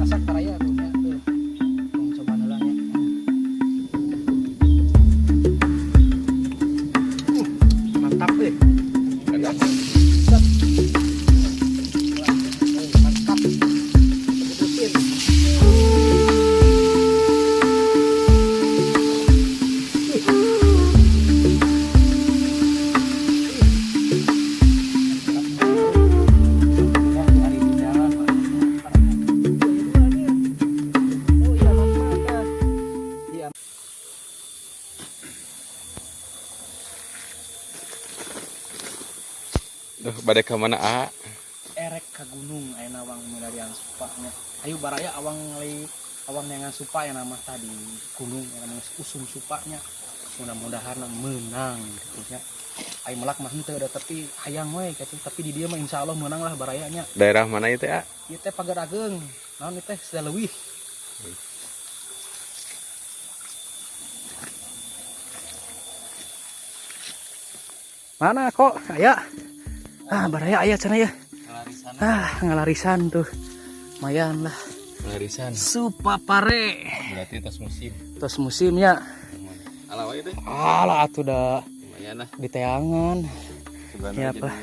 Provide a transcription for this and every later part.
asak baraya tuh nya tuh. Tong coba heula nya. Mantap euy. Set. Mantap. Betul. Duh, badai ke mana, A? Erek ke gunung aya nawang mularian supanya. Ayo baraya awang dengan supa yang nama tadi gunung yang namanya usum supanya. Mudah-mudahan menang gitu nya. Ayo melak mah henteu da tapi hayang we gitu. Tapi di dia mah insyaallah menang lah barayanya. Daerah mana itu, A? Ieu teh Pagar Ageng. Naon ieu teh Saleuwih. Mana kok aya? Baraya aya cenah ya. Ngalarisan tuh. Lumayan lah. Larisan. Supapare. Berarti tos musim. Tos musimnya. Ala wae teh. Alah atuh da Lumayan lah. di teangan. Ya apa?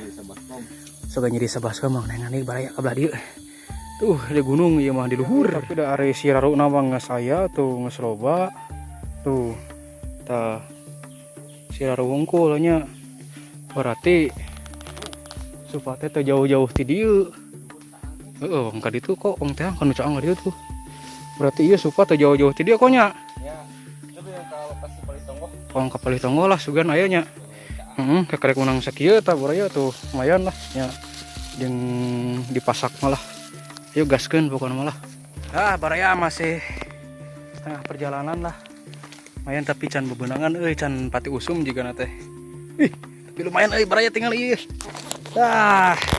Soga nyeri sabaskom mah nengan ieu baraya ka belah dieu. Tuh di gunung ieu mah di luhur. Tapi da are siraruna mah geus aya tuh geus loba. Tuh. Tah siraru wungkul nya. Berarti supaya teh jauh-jauh ti dieu. Heeh, ka ditu kok wong teh kan caang dieu tuh. Berarti ieu supaya teh jauh-jauh ti dieu kok nya. Ya. Tapi ka lokasi Palitonggo. Wong ka Palitonggo lah sugan aya nya. Heeh, kekerek unang sakieu tah buraya tuh lumayan lah nya. Jeung dipasak malah. Yuk gaskeun pokona malah. Baraya masih tengah perjalanan lah. Lumayan tapi can bebenangan euy can pati usum jiga na teh. Ih, tapi lumayan euy baraya tinggal ieu.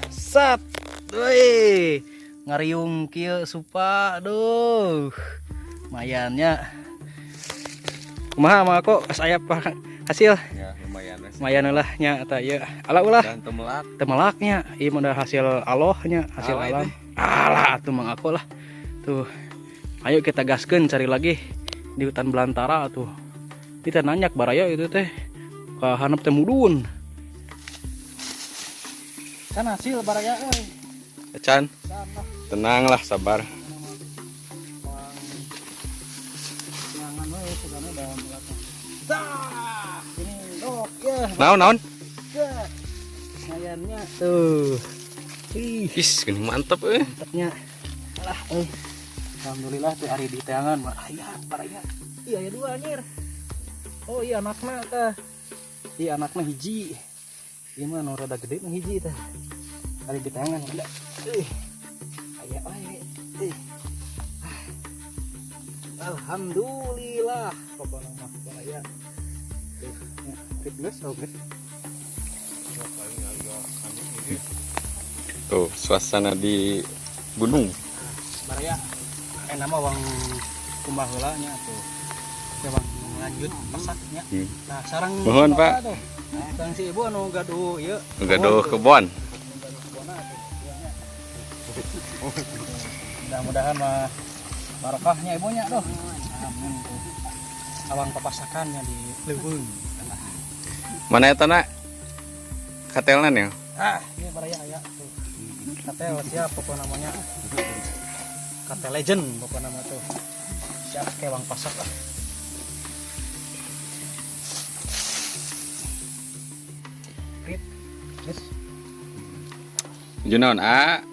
Sat. Woi. Ngariung kieu supa. Aduh. Lumayannya. Kumaha mah kok aya hasil? Ya, lumayan. Lumayan lah nya eta ieu. Ala ulah. Dan temelak. Temelaknya ieu mah hasil Allahnya, hasil alam. Alah atuh mang aku lah. Tuh. Ayo kita gaskeun cari lagi di hutan belantara tuh. Kita nanyak baraya itu teh. Ka handap teh mudun. Kan hasil baraya euy. Can. Tenanglah, sabar. Jangan we sugana dalam belakang. Dah, ini dok ya. Naon? Lumayannya tuh. Is, gini mantep euy. Mantapnya. Alah euy. Alhamdulillah tuh ari di teangan mah aya baraya. Iya aya dua anjir. Oh iya anakna teh. Iya anakna hiji. Ieu mah nu rada gede mah hiji teh. Ari di teangan ada. Aya wae. Alhamdulillah pokona mah baraya. Tuh, ya, oke. Tuh, suasana di gunung. Baraya nama wang kumbah heula nya tuh. Ya bang lanjut pasaknya. Nah, sarang Mohon, Pak. Nah, sarang si ibu anu gaduh ieu. Gaduh kebon. Mudah-mudahan mah barokahnya ibunya doh. Amin tuh. Awang papasakannya di leuweung. Mana eta na? Katelnan ya? Ini baraya aya tuh. Katel siap pokok namanya. Katel legend pokok nama tuh. Siap kewang pasak lah. Yes. Junaon, A?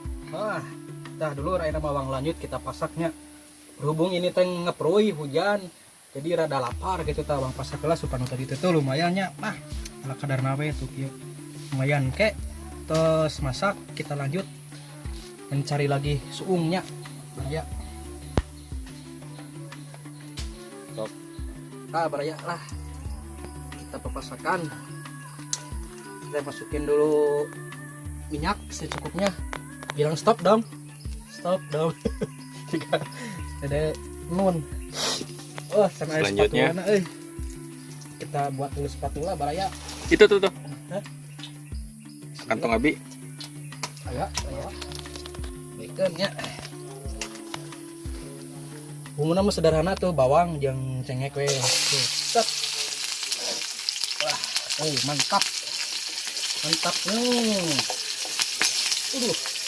Dah dulu ayeuna mah lanjut kita pasaknya. Berhubung ini teh ngeproi hujan, jadi rada lapar gitu tah bang pasak heula supaya tadi tuh lumayan nya. Nah, ala kadarna we tuh kieu. Lumayan ke. Terus masak kita lanjut mencari lagi suungnya. Ya. Sok. Baraya lah. Kita papasakan. Kita masukin dulu minyak secukupnya. Bilang stop dong. Stop dong. Jika ada nun. Oh, sama selanjutnya spatula kita buat dulu spatula baraya. Itu tuh. Hah? Kantong abi. Aya. Baikkan ya. bumbunya mah sederhana tuh, bawang jeung cengek we. Tuh, set. Wah, mantap. Mantap nih.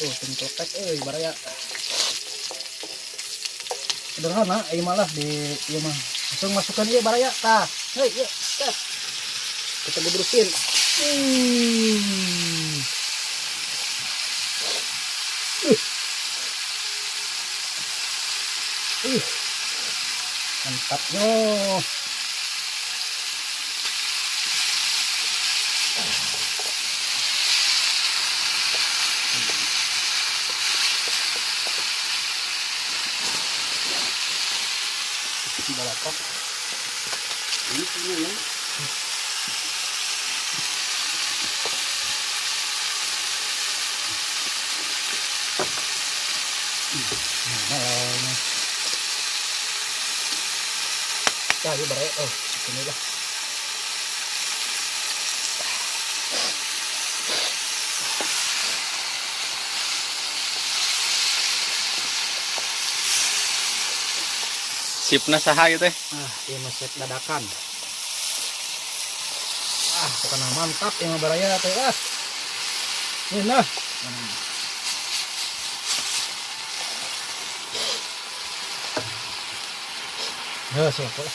Tuh cengklepek baraya. Sederhana malah di ieu mah. Langsung masukkan ieu baraya tah. Heuh, ieu, set. Kita gebrukin. Mantap yo. Balapak. Ini punya. Cari baraya. Ini lah. Sipna saha ieu teh? Ieu mah sep dadakan. Pokoknya mantap yang baraya teh. Ini nah. Ya, siap lah.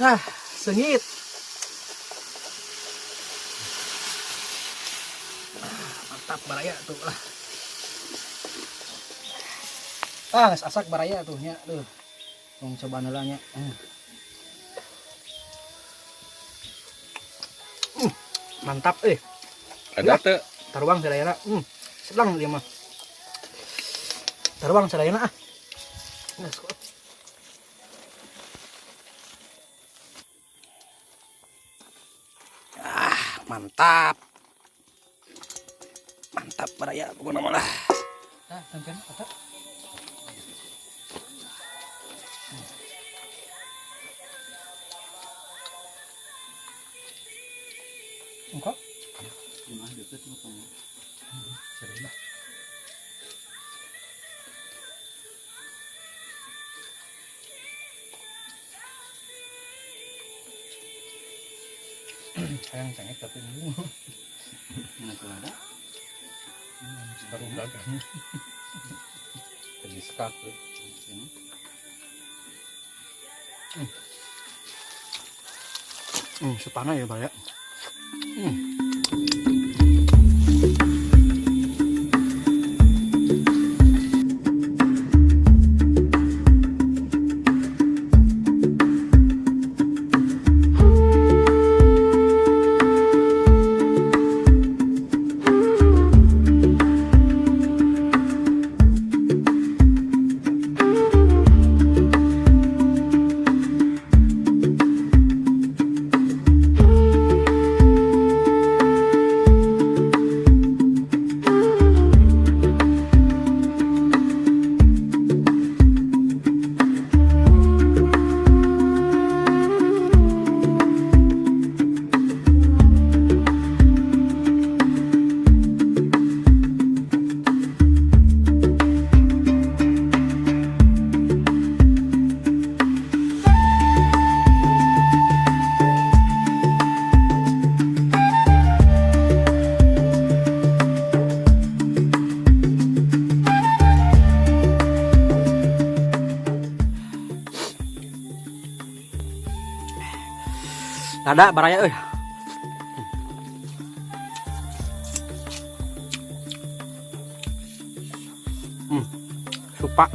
Mantap. Sengit. Mantap baraya tuh lah. Geus asak baraya tuh nya tuh. Tong coba heula nya. Mantap Ada teu? Taruang sadayana. Sedang dia mah. Taruang sadayana mantap. Mantap baraya pokoknya malah. Tangkan apa? Engkau? Gimana deket lu kamu? Serius lah. Sayang cengek tapi dulu. Mana tuh ada? Baru dagang. Jadi sekak tuh. Sepana ya Pak ya. Ada baraya supa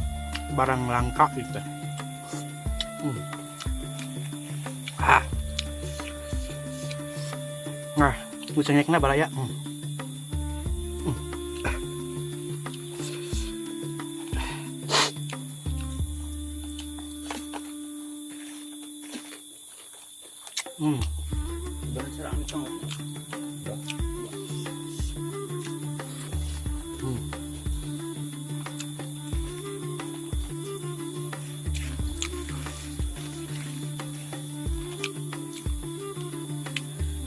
barang langka gitu. Nah, bucengekna baraya.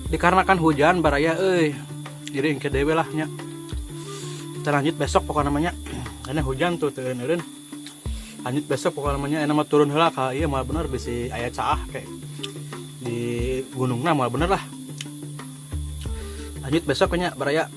Dikarenakan hujan baraya jadi engke dewe lah nya Lanjut besok pokoknya namanya. Karena hujan tuh eureun. Lanjut besok pokoknya namanya enak mah turun heula ka ieu mah bener bisa aya caah kayak di gunungna mah bener lah. Lanjut besok nya baraya.